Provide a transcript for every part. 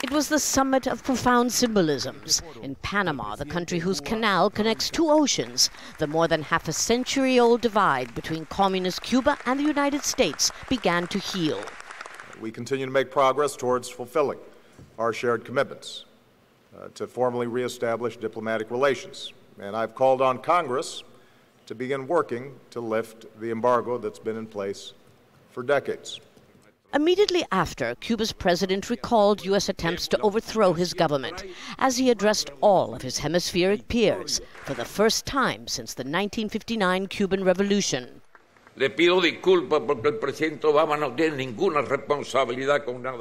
It was the summit of profound symbolisms. In Panama, the country whose canal connects two oceans, the more than half a century-old divide between communist Cuba and the United States began to heal. We continue to make progress towards fulfilling our shared commitments to formally reestablish diplomatic relations. And I've called on Congress to begin working to lift the embargo that's been in place for decades. Immediately after, Cuba's president recalled U.S. attempts to overthrow his government as he addressed all of his hemispheric peers for the first time since the 1959 Cuban Revolution.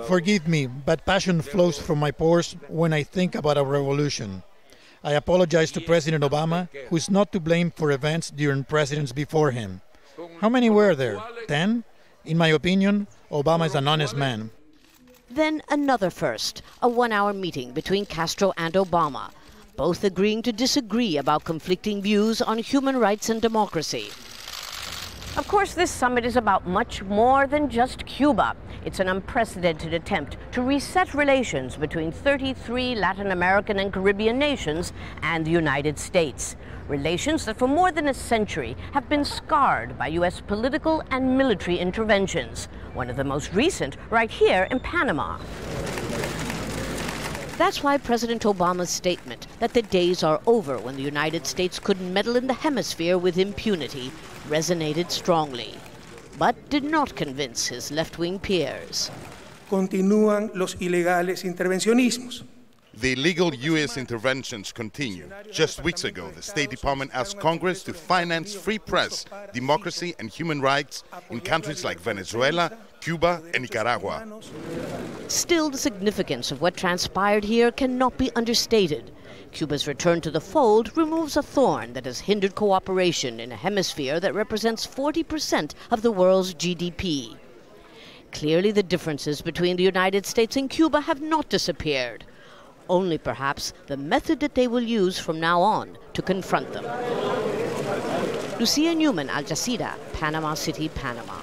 Forgive me, but passion flows from my pores when I think about a revolution. I apologize to President Obama, who is not to blame for events during presidents before him. How many were there? 10? In my opinion, Obama is an honest man. Then another first, a one-hour meeting between Castro and Obama, both agreeing to disagree about conflicting views on human rights and democracy. Of course, this summit is about much more than just Cuba. It's an unprecedented attempt to reset relations between 33 Latin American and Caribbean nations and the United States. Relations that for more than a century have been scarred by U.S. political and military interventions. One of the most recent right here in Panama. That's why President Obama's statement that the days are over when the United States could meddle in the hemisphere with impunity resonated strongly, but did not convince his left-wing peers. Continúan los ilegales intervencionismos. The illegal U.S. interventions continue. Just weeks ago, the State Department asked Congress to finance free press, democracy and human rights in countries like Venezuela, Cuba and Nicaragua. Still, the significance of what transpired here cannot be understated. Cuba's return to the fold removes a thorn that has hindered cooperation in a hemisphere that represents 40% of the world's GDP. Clearly, the differences between the United States and Cuba have not disappeared. Only perhaps the method that they will use from now on to confront them. Lucia Newman, Al Jazeera, Panama City, Panama.